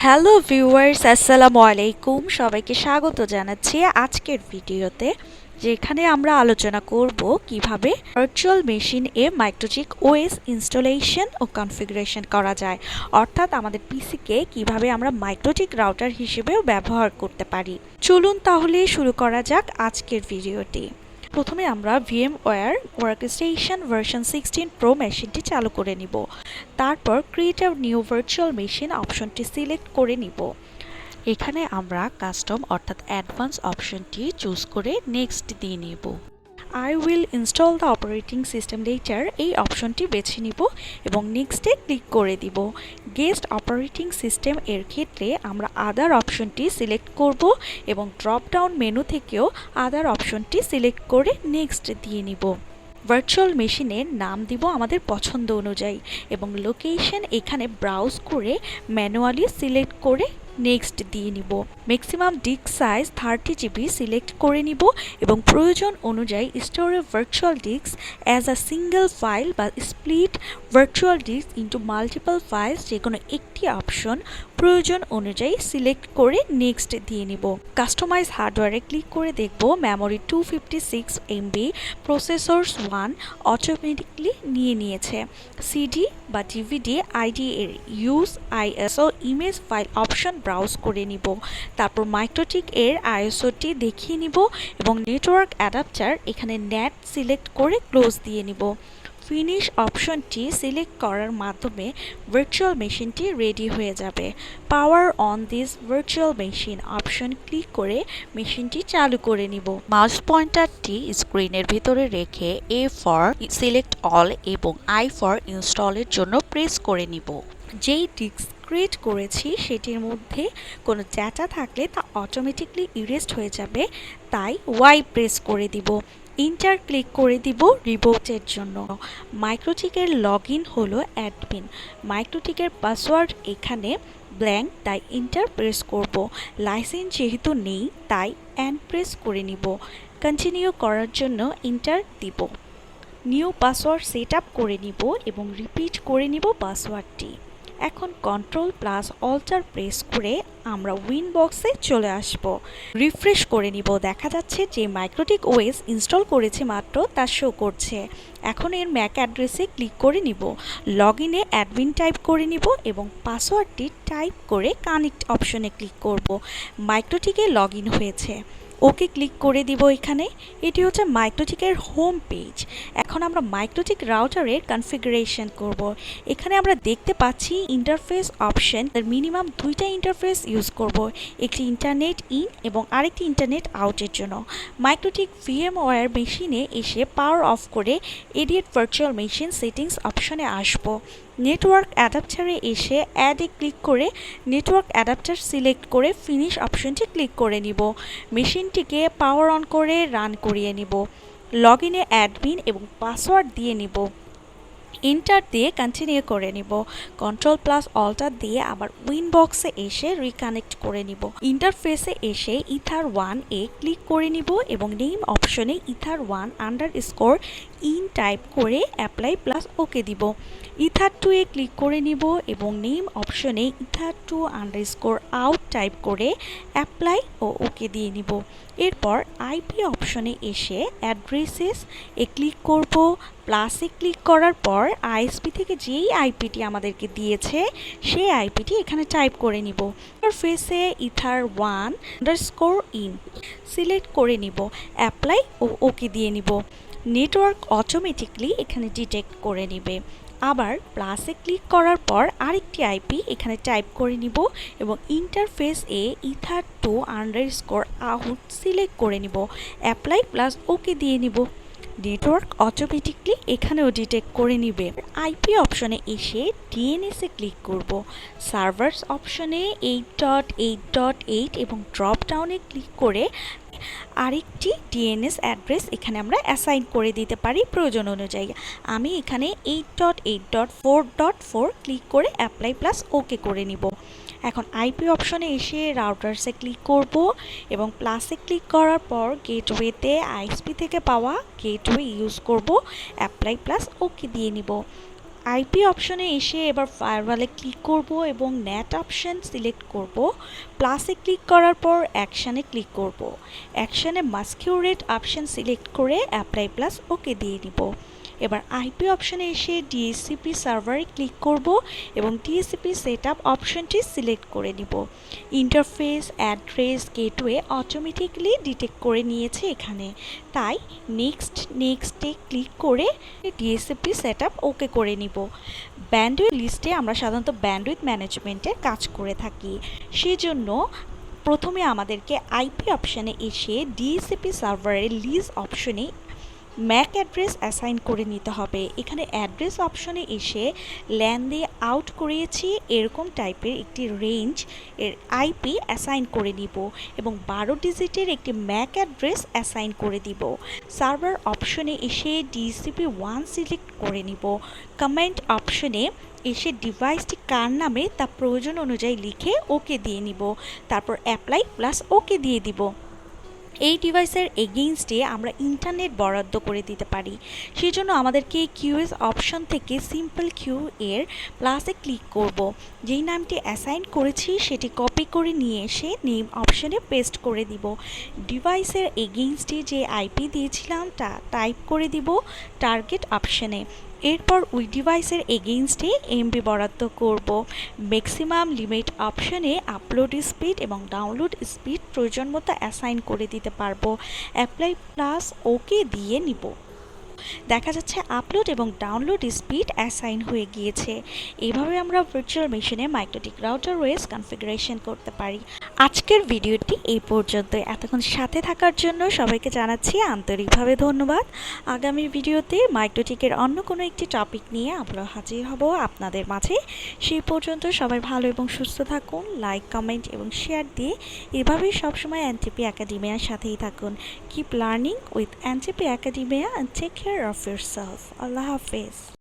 Hello viewers, আসসালামু আলাইকুম। সবাইকে স্বাগত জানাচ্ছি আজকের ভিডিওতে, যেখানে আমরা আলোচনা করব কিভাবে ভার্চুয়াল মেশিন এ মাইক্রোটিক ওএস ইনস্টলেশন ও কনফিগারেশন করা যায়, অর্থাৎ আমাদের পিসিকে কিভাবে আমরা মাইক্রোটিক রাউটার হিসেবেও ব্যবহার করতে পারি। চলুন তাহলে শুরু করা যাক আজকের ভিডিওটি। প্রথমে আমরা VMware ওয়ার্কস্টেশন ভার্সন 16 প্রো মেশিনটি চালু করে নিব। তারপর create a new virtual machine অপশনটি সিলেক্ট করে নিব। এখানে আমরা কাস্টম অর্থাৎ অ্যাডভান্স অপশনটি চুজ করে নেক্সট দিয়ে নেব। I will install the operating system letter এই অপশনটি বেছে নিব এবং নেক্সটে ক্লিক করে দিব। গেস্ট অপারেটিং সিস্টেম এর ক্ষেত্রে আমরা আদার অপশনটি সিলেক্ট করব এবং ড্রপ ডাউন মেনু থেকেও আদার অপশনটি সিলেক্ট করে নেক্সট দিয়ে নিব। ভার্চুয়াল মেশিনের নাম দিব আমাদের পছন্দ অনুযায়ী এবং লোকেশন এখানে ব্রাউজ করে ম্যানুয়ালি সিলেক্ট করে নেক্সট দিয়ে নিব। Maximum disk size 30 GB select করে নিব এবং প্রয়োজন অনুযায়ী স্টোর এ virtual disk as a single file বা split virtual disk into multiple files যে কোনো একটি অপশন প্রয়োজন অনুযায়ী সিলেক্ট করে নেক্সট দিয়ে নিব। কাস্টমাইজ হার্ডওয়্যারে ক্লিক করে দেখব মেমোরি 256 MB, প্রসেসরস 1 অটোমেটিকলি নিয়ে নিয়েছে। সিডি বা ডিভিডি আইডি এর use ISO image file option browse করে নিব। তারপর মাইক্রোটিক এর আইএসওটি দেখিয়ে নিব এবং নেটওয়ার্ক অ্যাডাপ্টার এখানে নেট সিলেক্ট করে ক্লোজ দিয়ে নিব। ফিনিশ অপশনটি সিলেক্ট করার মাধ্যমে ভার্চুয়াল মেশিনটি রেডি হয়ে যাবে। Power on this virtual machine option click করে মেশিনটি চালু করে নিব। মাউস পয়েন্টারটি স্ক্রিনের ভিতরে রেখে এ ফর সিলেক্ট অল এবং আই ফর ইনস্টলের জন্য প্রেস করে নিব। যেই ডিস্ক ক্রিয়েট করেছি সেটির মধ্যে কোনো ডেটা থাকলে তা অটোমেটিকলি ইরেজড হয়ে যাবে, তাই ওয়াই প্রেস করে দিব। ইন্টার ক্লিক করে দিব রিবোটের জন্য। মাইক্রোটিকের লগ ইন হলো অ্যাডমিন। মাইক্রোটিকের পাসওয়ার্ড এখানে ব্ল্যাঙ্ক, তাই ইন্টার প্রেস করব। লাইসেন্স যেহেতু নেই তাই এন্ড প্রেস করে নিব। কন্টিনিউ করার জন্য ইন্টার দিব। নিউ পাসওয়ার্ড সেট আপ করে নিব এবং রিপিট করে নিব পাসওয়ার্ডটি। এখন Ctrl+Alt প্রেস করে আমরা উইনবক্সে চলে আসব। রিফ্রেশ করে নিব। দেখা যাচ্ছে যে মাইক্রোটিক ওএস ইনস্টল করেছি মাত্র তা শো করছে। এখন এর ম্যাক অ্যাড্রেসে ক্লিক করে নিব। লগ ইনে অ্যাডমিন টাইপ করে নিব এবং পাসওয়ার্ডটি টাইপ করে কানেক্ট অপশনে ক্লিক করব। মাইক্রোটিকে লগ ইন হয়েছে। ওকে ক্লিক করে দিব। এখানে এটি হচ্ছে মাইক্রোটিকের হোম পেজ। এখন আমরা মাইক্রোটিক রাউটারের কনফিগারেশন করব। এখানে আমরা দেখতে পাচ্ছি ইন্টারফেস অপশন, মিনিমাম দুইটা ইন্টারফেস ইউজ করব, একটি ইন্টারনেট ইন এবং আরেকটি ইন্টারনেট আউটের জন্য। মাইক্রোটিক VMware মেশিনে এসে পাওয়ার অফ করে এডিট ভার্চুয়াল মেশিন সেটিংস অপশনে আসব। নেটওয়ার্ক অ্যাডাপ্টারে এসে অ্যাডে ক্লিক করে নেটওয়ার্ক অ্যাডাপ্টার সিলেক্ট করে ফিনিশ অপশনটি ক্লিক করে নিব। মেশিনটিকে পাওয়ার অন করে রান করিয়ে নিব। লগ ইনে অ্যাডমিন এবং পাসওয়ার্ড দিয়ে নিব। এন্টার দিয়ে কন্টিনিউ করে নিব। Ctrl+Alt দিয়ে আবার উইনবক্সে এসে রিকানেক্ট করে নিব। ইন্টারফেসে এসে ether1 এ ক্লিক করে নিব এবং নেম অপশনে ether1_ ইন টাইপ করে অ্যাপ্লাই প্লাস ওকে দিব। ether2 এ ক্লিক করে নিব এবং নেম অপশনে ether2_out টাইপ করে অ্যাপ্লাই ও ওকে দিয়ে নিব। এরপর আইপি অপশনে এসে অ্যাড্রেসেস এ ক্লিক করব। প্লাসে ক্লিক করার পর আইএসপি থেকে যেই আইপিটি আমাদেরকে দিয়েছে সেই আইপিটি এখানে টাইপ করে নিব। ইন্টারফেসে ether1_in সিলেক্ট করে নিব। অ্যাপ্লাই ও ওকে দিয়ে নিব। নেটওয়ার্ক অটোমেটিকলি এখানে ডিটেক্ট করে নেবে। আবার প্লাসে ক্লিক করার পর আরেকটি আইপি এখানে টাইপ করে নিব এবং ইন্টারফেস এ ether2_out সিলেক্ট করে নিব। অ্যাপ্লাই প্লাস ওকে দিয়ে নিব। নেটওয়ার্ক অটোমেটিকলি এখানেও ডিটেক্ট করে নিবে। আইপি অপশনে এসে ডিএনএস এ ক্লিক করব। সার্ভার্স অপশনে 8.8.8 এবং ড্রপ ডাউনে ক্লিক করে আরেকটি ডিএনএস অ্যাড্রেস এখানে আমরা অ্যাসাইন করে দিতে পারি প্রয়োজন অনুযায়ী। আমি এখানে 8.8.4.4 ক্লিক করে অ্যাপ্লাই প্লাস ওকে করে নিব। এখন আইপি অপশনে এসে রাউটারসে ক্লিক করব এবং প্লাসে ক্লিক করার পর গেটওয়েতে আইএসপি থেকে পাওয়া গেটওয়ে ইউজ করব। অ্যাপ্লাই প্লাস ওকে দিয়ে নিব। আইপি অপশনে এসে এবার ফায়ারওয়ালে ক্লিক করব এবং নেট অপশন সিলেক্ট করব। প্লাসে ক্লিক করার পর অ্যাকশানে ক্লিক করব। অ্যাকশানে মাস্কিউরেট অপশন সিলেক্ট করে অ্যাপ্লাই প্লাস ওকে দিয়ে দিব। এবার আইপি অপশনে এসে ডিএসসিপি সার্ভারে ক্লিক করব এবং ডিএসসিপি সেটআপ অপশনটি সিলেক্ট করে নিব। Interface address gateway automatically detect করে নিয়েছে এখানে, তাই নেক্সটে ক্লিক করে ডিএসসিপি সেটআপ ওকে করে নিব। ব্যান্ডউইথ লিস্টে আমরা সাধারণত ব্যান্ডউইথ ম্যানেজমেন্টের কাজ করে থাকি, সেজন্য প্রথমে আমাদেরকে আইপি অপশানে এসে ডিএসসিপি সার্ভারের লিজ অপশনে ম্যাক অ্যাড্রেস অ্যাসাইন করে নিতে হবে। এখানে অ্যাড্রেস অপশনে এসে ল্যান দিয়ে আউট করিয়েছি এরকম টাইপের একটি রেঞ্জ এর আইপি অ্যাসাইন করে নিব এবং 12 ডিজিটের একটি ম্যাক অ্যাড্রেস অ্যাসাইন করে দিব। সার্ভার অপশনে এসে ডিসিপি 1 সিলেক্ট করে নিব। কমেন্ট অপশনে এসে ডিভাইসটি কার নামে তা প্রয়োজন অনুযায়ী লিখে ওকে দিয়ে নিব। তারপর অ্যাপ্লাই প্লাস ওকে দিয়ে দিব। এই ডিভাইসের এগেইনস্টে আমরা ইন্টারনেট বরাদ্দ করে দিতে পারি, সেজন্য আমাদেরকে কিউএস অপশন থেকে সিম্পল কিউ এর প্লাসে ক্লিক করব। যেই নামটি অ্যাসাইন করেছি সেটি কপি করে নিয়ে এসে নেম অপশনে পেস্ট করে দিব। ডিভাইসের এগেইনস্টে যে আইপি দিয়েছিলাম তা টাইপ করে দিব টার্গেট অপশনে। এরপর ওই ডিভাইসের এগেইনস্টে এমবি বরাদ্দ করব। ম্যাক্সিমাম লিমিট অপশনে আপলোড স্পিড এবং ডাউনলোড স্পিড প্রয়োজন মতো অ্যাসাইন করে দিতে পারবো। অ্যাপ্লাই প্লাস ওকে দিয়ে নিব। দেখা যাচ্ছে আপলোড এবং ডাউনলোড স্পিড অ্যাসাইন হয়ে গিয়েছে। এইভাবে আমরা ভার্চুয়াল মেশিনে MikroTik RouterOS কনফিগারেশন করতে পারি। আজকের ভিডিওটি এই পর্যন্ত। এতক্ষণ সাথে থাকার জন্য সবাইকে জানাচ্ছি আন্তরিকভাবে ধন্যবাদ। আগামী ভিডিওতে MikroTik-এর অন্য কোনো একটি টপিক নিয়ে আমরা হাজির হব আপনাদের মাঝে। সেই পর্যন্ত সবাই ভালো এবং সুস্থ থাকুন। লাইক, কমেন্ট এবং শেয়ার দিয়ে এভাবেই সবসময় NTP Academiaর সাথেই থাকুন। Keep learning with NTP Academia and take care of yourself. Allah Hafiz.